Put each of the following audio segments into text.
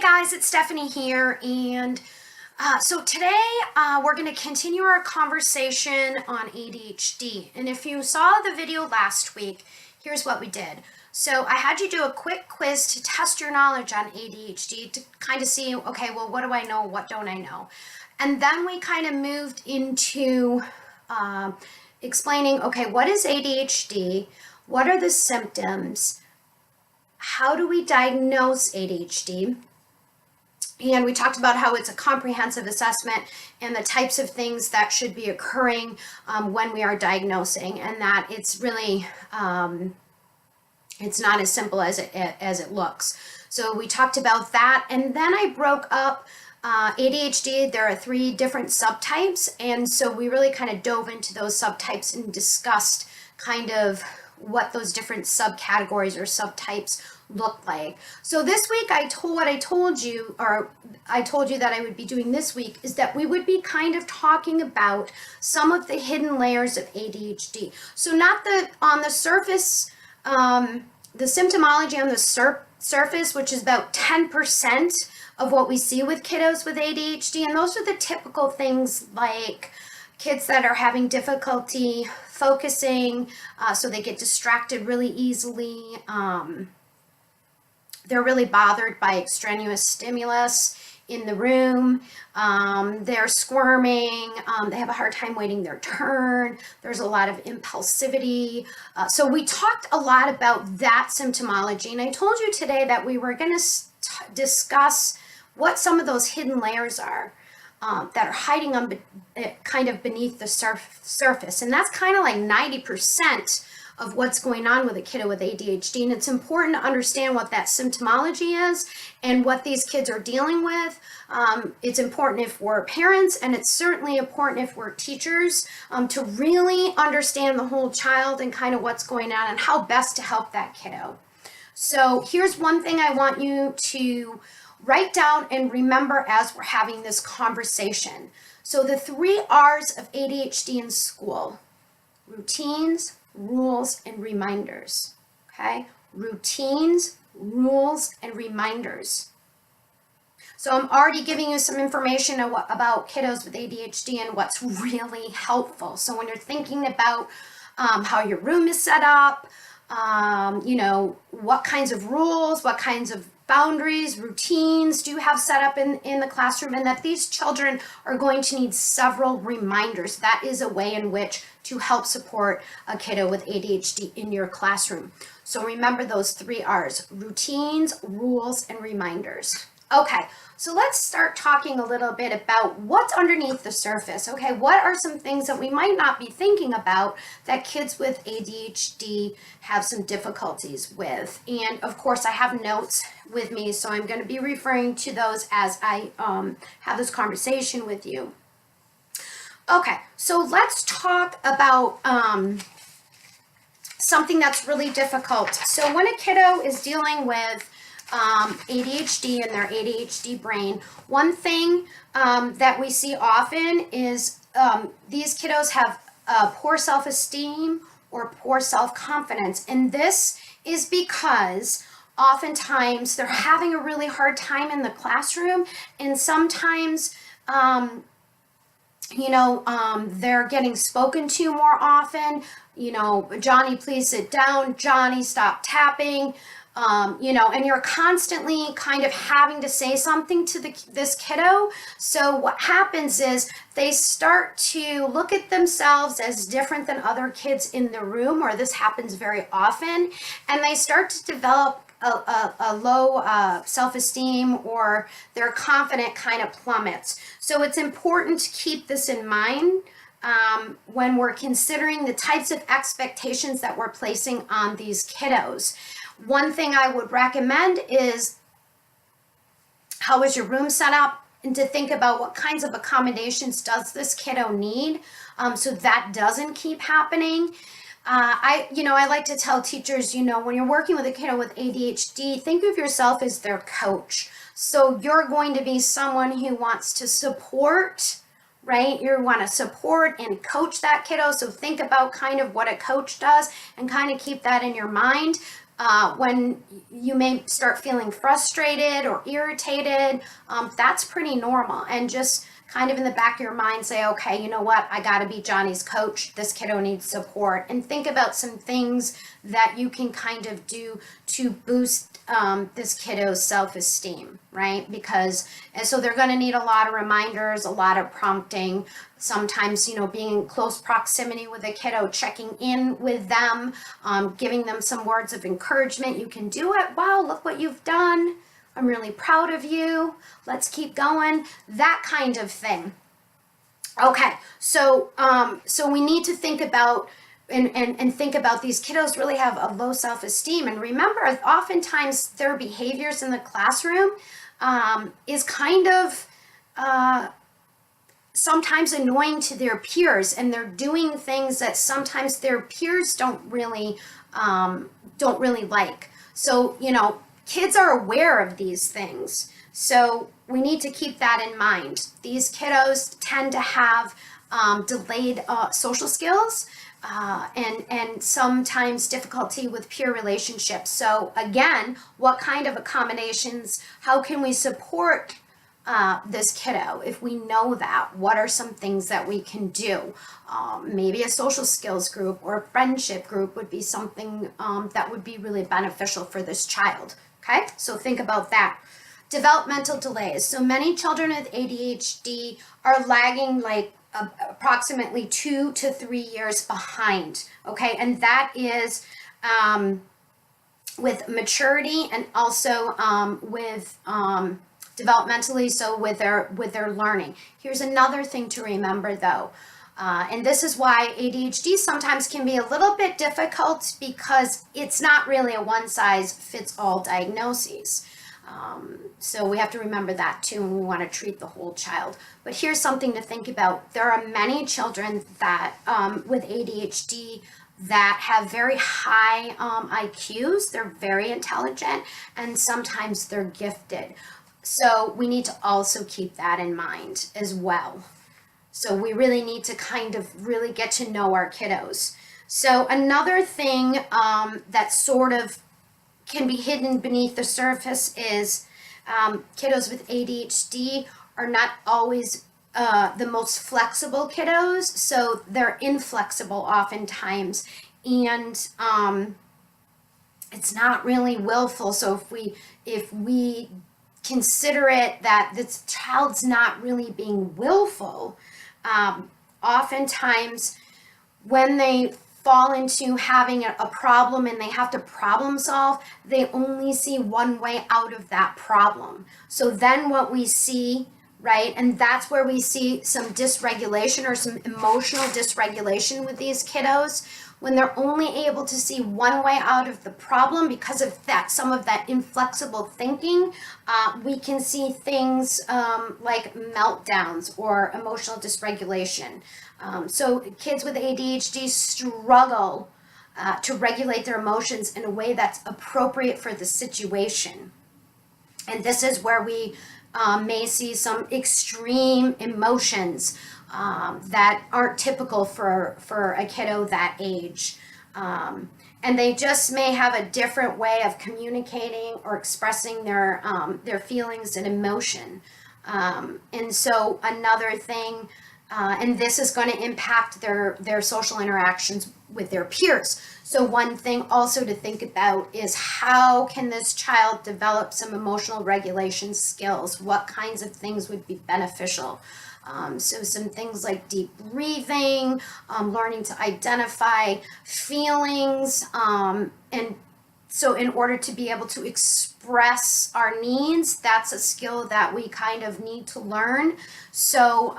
guys, it's Stephanie here, and so today we're going to continue our conversation on ADHD. And if you saw the video last week, here's what we did. So I had you do a quick quiz to test your knowledge on ADHD to kind of see, okay, well, what do I know, what don't I know? And then we kind of moved into explaining, okay, what is ADHD? What are the symptoms? How do we diagnose ADHD? And we talked about how it's a comprehensive assessment and the types of things that should be occurring when we are diagnosing, and that it's really, it's not as simple as it looks. So we talked about that, and then I broke up ADHD. There are 3 different subtypes, and so we really kind of dove into those subtypes and discussed kind of what those different subcategories or subtypes look like. So this week I told you that I would be doing this week is that we would be kind of talking about some of the hidden layers of ADHD. So not on the surface, the symptomology on the surface, which is about 10% of what we see with kiddos with ADHD, and those are the typical things like kids that are having difficulty focusing, so they get distracted really easily. They're really bothered by extraneous stimulus in the room. They're squirming. They have a hard time waiting their turn. There's a lot of impulsivity. So we talked a lot about that symptomology. And I told you today that we were going to discuss what some of those hidden layers are that are hiding on kind of beneath the surface. And that's kind of like 90% of what's going on with a kiddo with ADHD. And it's important to understand what that symptomology is and what these kids are dealing with. It's important if we're parents, and it's certainly important if we're teachers, to really understand the whole child and kind of what's going on and how best to help that kiddo. So here's one thing I want you to write down and remember as we're having this conversation. So the 3 R's of ADHD in school: routines, rules, and reminders. Okay? Routines, rules, and reminders. So I'm already giving you some information about kiddos with ADHD and what's really helpful. So when you're thinking about how your room is set up, what kinds of rules, what kinds of boundaries, routines do you have set up in the classroom, and that these children are going to need several reminders. That is a way in which to help support a kiddo with ADHD in your classroom. So remember those 3 R's: routines, rules, and reminders. Okay, so let's start talking a little bit about what's underneath the surface. Okay, what are some things that we might not be thinking about that kids with ADHD have some difficulties with? And of course, I have notes with me, so I'm going to be referring to those as I have this conversation with you. Okay, so let's talk about something that's really difficult. So when a kiddo is dealing with ADHD and their ADHD brain, one thing that we see often is these kiddos have poor self-esteem or poor self-confidence. And this is because oftentimes they're having a really hard time in the classroom, and sometimes they're getting spoken to more often. Johnny, please sit down. Johnny, stop tapping. And you're constantly kind of having to say something to this kiddo. So what happens is they start to look at themselves as different than other kids in the room, or this happens very often, and they start to develop a low self-esteem, or their confidence kind of plummets. So it's important to keep this in mind when we're considering the types of expectations that we're placing on these kiddos. One thing I would recommend is, how is your room set up, and to think about what kinds of accommodations does this kiddo need, so that doesn't keep happening. I like to tell teachers, when you're working with a kiddo with ADHD, think of yourself as their coach. So you're going to be someone who wants to support, right? You want to support and coach that kiddo. So think about kind of what a coach does and kind of keep that in your mind. when you may start feeling frustrated or irritated, that's pretty normal. And just kind of in the back of your mind say, okay, you know what, I got to be Johnny's coach. This kiddo needs support. And think about some things that you can kind of do to boost this kiddo's self-esteem, right? And so they're going to need a lot of reminders, a lot of prompting. Sometimes, being in close proximity with a kiddo, checking in with them, giving them some words of encouragement. You can do it. Wow, look what you've done. I'm really proud of you. Let's keep going. That kind of thing. Okay, so we need to think about and think about these kiddos really have a low self-esteem. And remember, oftentimes their behaviors in the classroom is kind of sometimes annoying to their peers, and they're doing things that sometimes their peers don't really like. So, kids are aware of these things. So we need to keep that in mind. These kiddos tend to have delayed social skills and sometimes difficulty with peer relationships. So again, what kind of accommodations, how can we support this kiddo if we know that? What are some things that we can do? Maybe a social skills group or a friendship group would be something that would be really beneficial for this child. Okay, so think about that. Developmental delays. So many children with ADHD are lagging like approximately 2 to 3 years behind. Okay, and that is with maturity and also with developmentally, so with their learning. Here's another thing to remember though, and this is why ADHD sometimes can be a little bit difficult, because it's not really a one-size-fits-all diagnosis. So we have to remember that too, and we want to treat the whole child. But here's something to think about. There are many children that with ADHD that have very high IQs. They're very intelligent, and sometimes they're gifted. So we need to also keep that in mind as well. So we really need to kind of really get to know our kiddos. So another thing that sort of can be hidden beneath the surface is kiddos with ADHD are not always the most flexible kiddos. So they're inflexible oftentimes, and it's not really willful. So if we consider it that this child's not really being willful, oftentimes when they fall into having a problem and they have to problem solve, they only see one way out of that problem. So then what we see, right, and that's where we see some dysregulation or some emotional dysregulation with these kiddos, when they're only able to see one way out of the problem because of that, some of that inflexible thinking. We can see things like meltdowns or emotional dysregulation. So kids with ADHD struggle to regulate their emotions in a way that's appropriate for the situation. And this is where we may see some extreme emotions that aren't typical for a kiddo that age. And they just may have a different way of communicating or expressing their feelings and emotion. And so another thing, and this is going to impact their social interactions with their peers. So one thing also to think about is, how can this child develop some emotional regulation skills? What kinds of things would be beneficial? So some things like deep breathing, learning to identify feelings, and so in order to be able to express our needs, that's a skill that we kind of need to learn. So,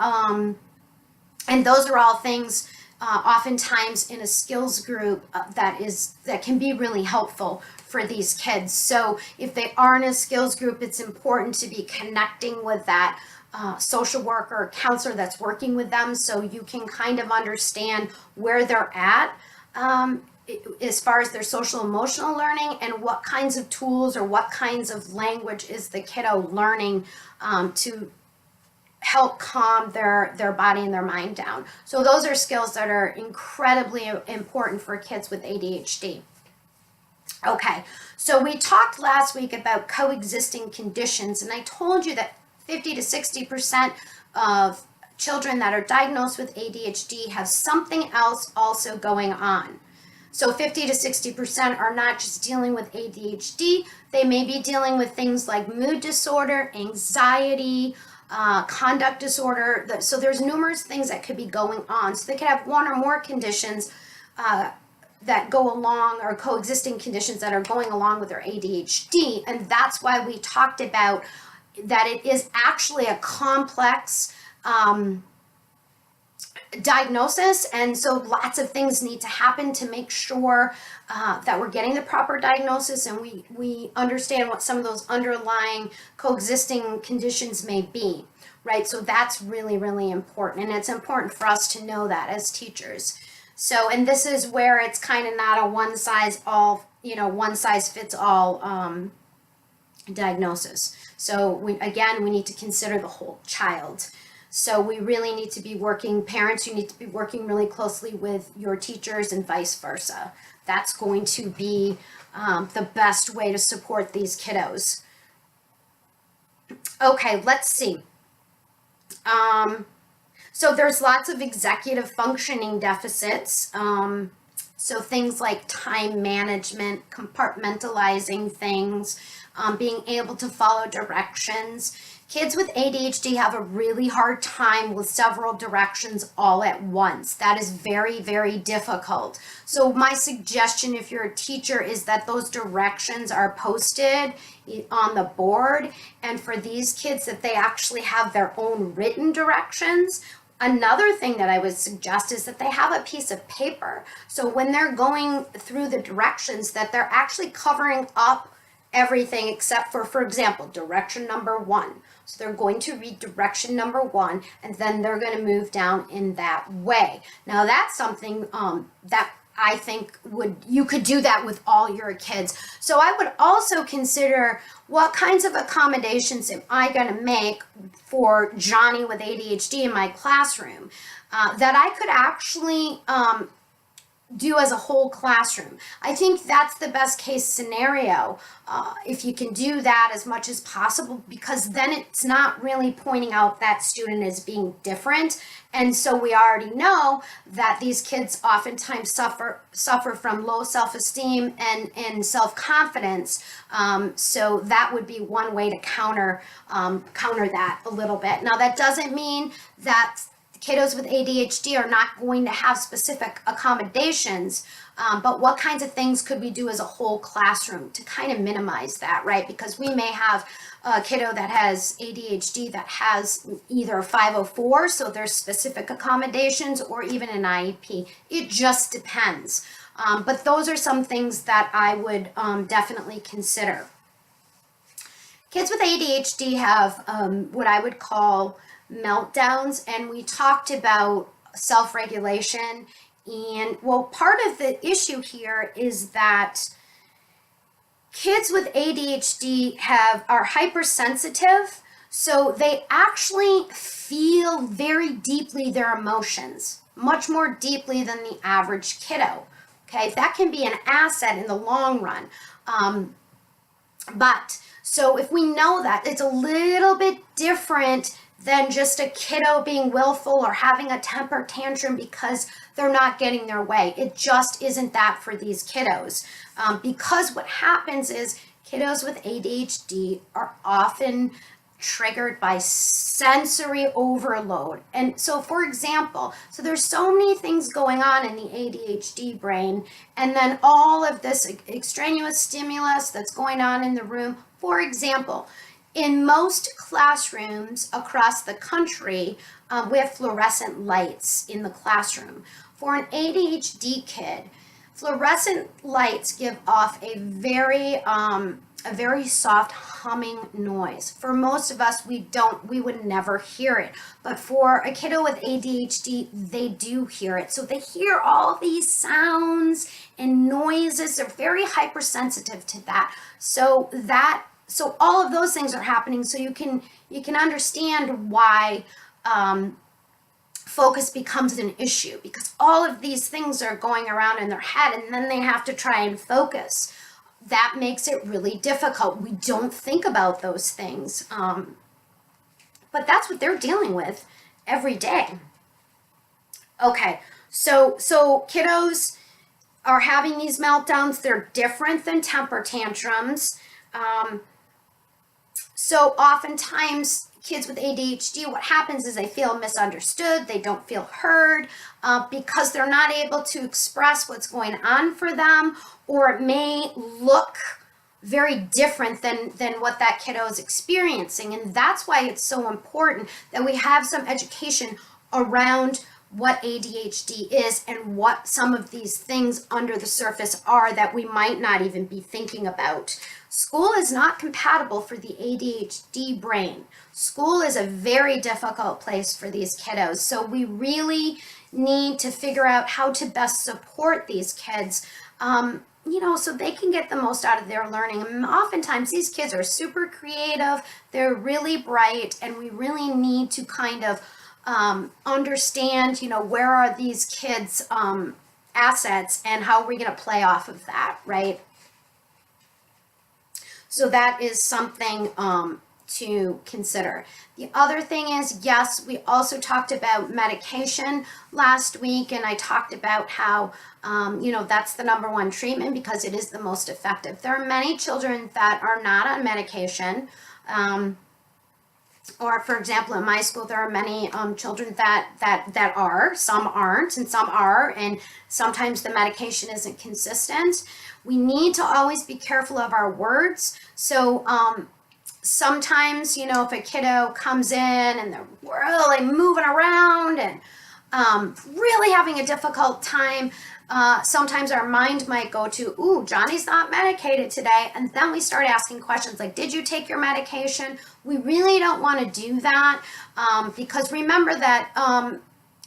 and those are all things oftentimes in a skills group that can be really helpful for these kids. So if they are in a skills group, it's important to be connecting with that social worker or counselor that's working with them, so you can kind of understand where they're at as far as their social emotional learning, and what kinds of tools or what kinds of language is the kiddo learning to help calm their body and their mind down. So those are skills that are incredibly important for kids with ADHD. Okay, so we talked last week about coexisting conditions, and I told you that 50 to 60% of children that are diagnosed with ADHD have something else also going on. So 50 to 60% are not just dealing with ADHD, they may be dealing with things like mood disorder, anxiety, conduct disorder. So there's numerous things that could be going on. So they could have one or more conditions that go along, or coexisting conditions that are going along with their ADHD. And that's why we talked about that it is actually a complex diagnosis, and so lots of things need to happen to make sure that we're getting the proper diagnosis, and we understand what some of those underlying coexisting conditions may be, right? So that's really, really important, and it's important for us to know that as teachers. So, and this is where it's kind of not a one size fits all diagnosis. So we need to consider the whole child. So we really need to be parents, you need to be working really closely with your teachers and vice versa. That's going to be the best way to support these kiddos. Okay, let's see. So there's lots of executive functioning deficits. So things like time management, compartmentalizing things, being able to follow directions. Kids with ADHD have a really hard time with several directions all at once. That is very, very difficult. So my suggestion, if you're a teacher, is that those directions are posted on the board, and for these kids that they actually have their own written directions. Another thing that I would suggest is that they have a piece of paper. So when they're going through the directions, that they're actually covering up everything except for example, direction number 1. So they're going to read direction number 1, and then they're going to move down in that way. Now that's something that I think you could do that with all your kids. So I would also consider what kinds of accommodations am I going to make for Johnny with ADHD in my classroom that I could actually do as a whole classroom. I think that's the best case scenario if you can do that as much as possible, because then it's not really pointing out that student as being different. And so we already know that these kids oftentimes suffer from low self-esteem and self-confidence. So that would be one way to counter that a little bit. Now that doesn't mean that kiddos with ADHD are not going to have specific accommodations, but what kinds of things could we do as a whole classroom to kind of minimize that, right? Because we may have a kiddo that has ADHD that has either 504, so there's specific accommodations, or even an IEP. It just depends. But those are some things that I would definitely consider. Kids with ADHD have what I would call meltdowns, and we talked about self-regulation. And well, part of the issue here is that kids with ADHD are hypersensitive, so they actually feel very deeply their emotions, much more deeply than the average kiddo. Okay, that can be an asset in the long run. But so if we know that, it's a little bit different than just a kiddo being willful or having a temper tantrum because they're not getting their way. It just isn't that for these kiddos. Because what happens is kiddos with ADHD are often triggered by sensory overload. And so for example, so there's so many things going on in the ADHD brain, and then all of this extraneous stimulus that's going on in the room. For example, in most classrooms across the country, we have fluorescent lights in the classroom. For an ADHD kid, fluorescent lights give off a very soft humming noise. For most of us, we would never hear it. But for a kiddo with ADHD, they do hear it. So they hear all these sounds and noises. They're very hypersensitive to that. So all of those things are happening. So you can understand why focus becomes an issue, because all of these things are going around in their head, and then they have to try and focus. that makes it really difficult. We don't think about those things. But that's what they're dealing with every day. Okay, so kiddos are having these meltdowns. They're different than temper tantrums. So oftentimes kids with ADHD, what happens is they feel misunderstood, they don't feel heard, because they're not able to express what's going on for them, or it may look very different than what that kiddo is experiencing. And that's why it's so important that we have some education around what ADHD is and what some of these things under the surface are that we might not even be thinking about. School is not compatible for the ADHD brain. School is a very difficult place for these kiddos. So we really need to figure out how to best support these kids, so they can get the most out of their learning. And oftentimes these kids are super creative, they're really bright, and we really need to kind of understand, where are these kids' assets and how are we going to play off of that, right? So that is something to consider. The other thing is, yes, we also talked about medication last week, and I talked about how, that's the number one treatment because it is the most effective. There are many children that are not on medication. Or, for example, in my school, there are many children that are, some aren't, and some are, and sometimes the medication isn't consistent. We need to always be careful of our words. So sometimes, if a kiddo comes in and they're really moving around and really having a difficult time, sometimes our mind might go to, ooh, Johnny's not medicated today. And then we start asking questions like, did you take your medication? We really don't want to do that because remember that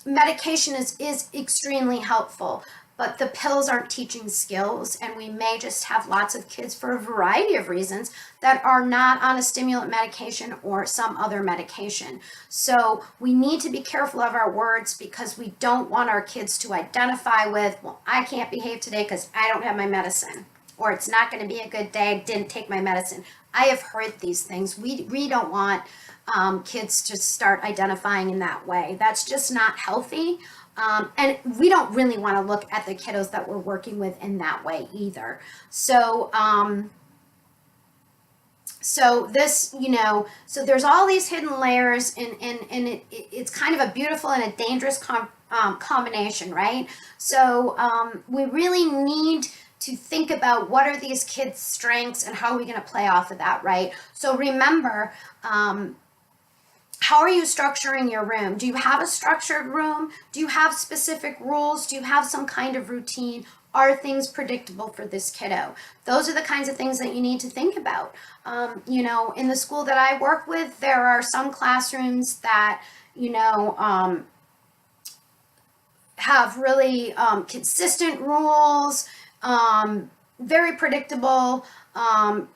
medication is extremely helpful, but the pills aren't teaching skills, and we may just have lots of kids for a variety of reasons that are not on a stimulant medication or some other medication. So we need to be careful of our words because we don't want our kids to identify with, well, I can't behave today because I don't have my medicine, or it's not going to be a good day, I didn't take my medicine. I have heard these things. We don't want kids to start identifying in that way. That's just not healthy. And we don't really want to look at the kiddos that we're working with in that way either. So, so this, so there's all these hidden layers, and it's kind of a beautiful and a dangerous combination, right? So we really need to think about what are these kids' strengths and how are we going to play off of that, right? So remember, how are you structuring your room? Do you have a structured room? Do you have specific rules? Do you have some kind of routine? Are things predictable for this kiddo? Those are the kinds of things that you need to think about. In the school that I work with, there are some classrooms that, have really consistent rules, very predictable.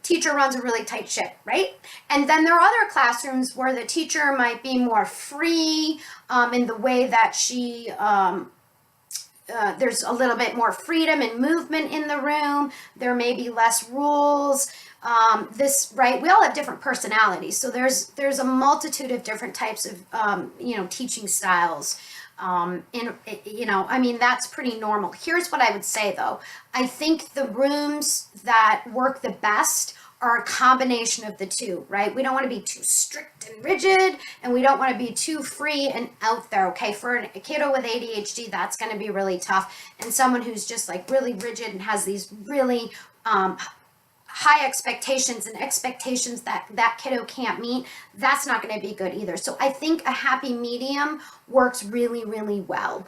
Teacher runs a really tight ship, right? And then there are other classrooms where the teacher might be more free in the way that she, there's a little bit more freedom and movement in the room. There may be less rules. Right? We all have different personalities. So there's a multitude of different types of, teaching styles. That's pretty normal. Here's what I would say though. I think the rooms that work the best are a combination of the two, right? We don't want to be too strict and rigid, and we don't want to be too free and out there, okay? For a kiddo with ADHD, that's going to be really tough. And someone who's just like really rigid and has these really, high expectations and expectations that kiddo can't meet, that's not going to be good either. So I think a happy medium works really, really well.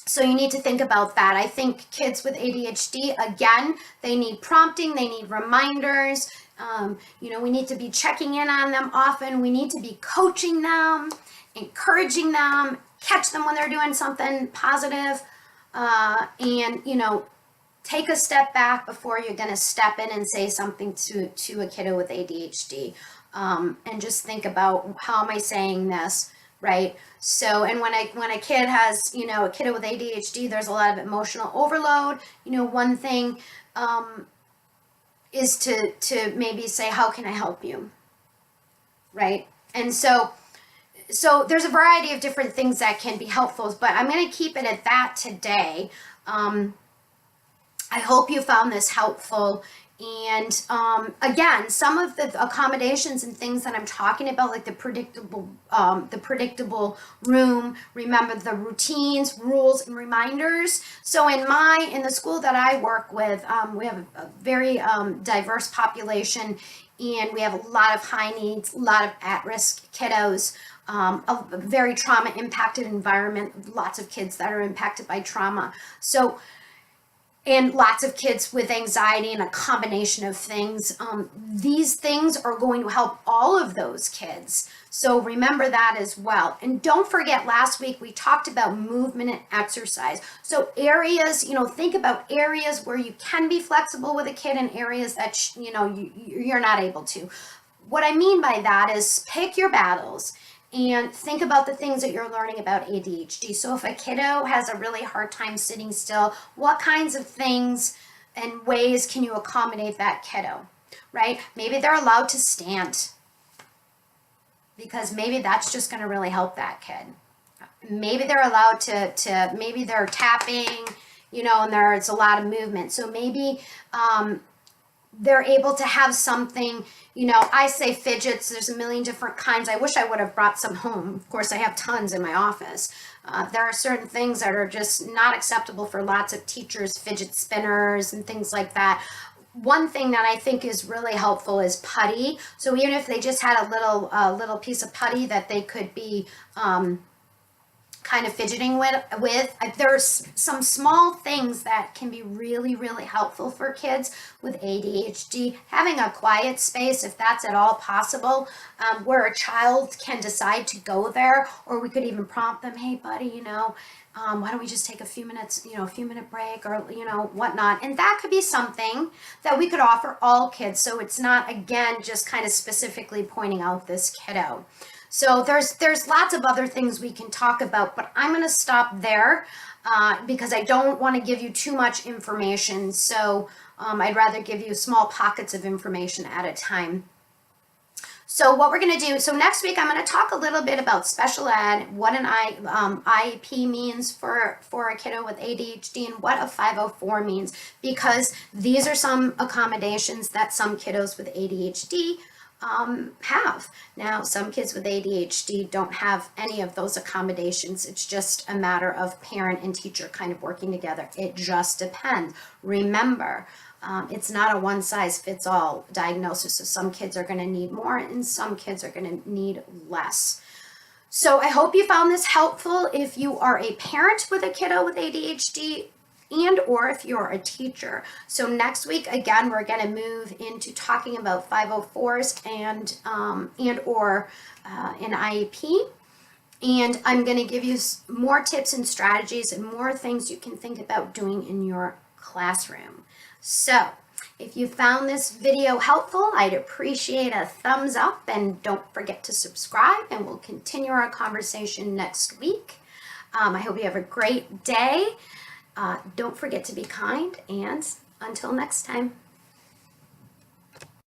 So you need to think about that. I think kids with ADHD, again, they need prompting, they need reminders. We need to be checking in on them often. We need to be coaching them, encouraging them, catch them when they're doing something positive, and take a step back before you're going to step in and say something to a kiddo with ADHD, and just think about, how am I saying this, right? So, and when a kid has, a kiddo with ADHD, there's a lot of emotional overload. One thing is to maybe say, how can I help you? Right? And so there's a variety of different things that can be helpful, but I'm going to keep it at that today. I hope you found this helpful. And again, some of the accommodations and things that I'm talking about, like the predictable room, remember the routines, rules, and reminders. So in the school that I work with, we have a very diverse population, and we have a lot of high needs, a lot of at-risk kiddos. A very trauma impacted environment, lots of kids that are impacted by trauma. And lots of kids with anxiety and a combination of things. These things are going to help all of those kids. So remember that as well. And don't forget, last week we talked about movement and exercise. So areas, think about areas where you can be flexible with a kid and areas that, you're not able to. What I mean by that is pick your battles and think about the things that you're learning about ADHD. So if a kiddo has a really hard time sitting still, what kinds of things and ways can you accommodate that kiddo, right? Maybe they're allowed to stand, because maybe that's just going to really help that kid. Maybe they're allowed to maybe they're tapping, and there's a lot of movement. So maybe they're able to have something, I say fidgets, there's a million different kinds. I wish I would have brought some home. Of course, I have tons in my office. There are certain things that are just not acceptable for lots of teachers, fidget spinners and things like that. One thing that I think is really helpful is putty. So even if they just had a little piece of putty that they could be kind of fidgeting with, there's some small things that can be really, really helpful for kids with ADHD. Having a quiet space, if that's at all possible, where a child can decide to go there, or we could even prompt them, hey buddy, why don't we just take a few minutes, a few minute break, or, whatnot. And that could be something that we could offer all kids. So it's not, again, just kind of specifically pointing out this kiddo. So there's lots of other things we can talk about, but I'm going to stop there because I don't want to give you too much information. So I'd rather give you small pockets of information at a time. So what we're going to do, so next week I'm going to talk a little bit about special ed, what an IEP means for a kiddo with ADHD, and what a 504 means, because these are some accommodations that some kiddos with ADHD have. Now, some kids with ADHD don't have any of those accommodations. It's just a matter of parent and teacher kind of working together. It just depends. Remember, it's not a one-size-fits-all diagnosis. So some kids are going to need more and some kids are going to need less. So I hope you found this helpful. If you are a parent with a kiddo with ADHD, and or if you're a teacher. So next week, again, we're going to move into talking about 504s and or an IEP. And I'm going to give you more tips and strategies and more things you can think about doing in your classroom. So if you found this video helpful, I'd appreciate a thumbs up, and don't forget to subscribe, and we'll continue our conversation next week. I hope you have a great day. Don't forget to be kind, and until next time.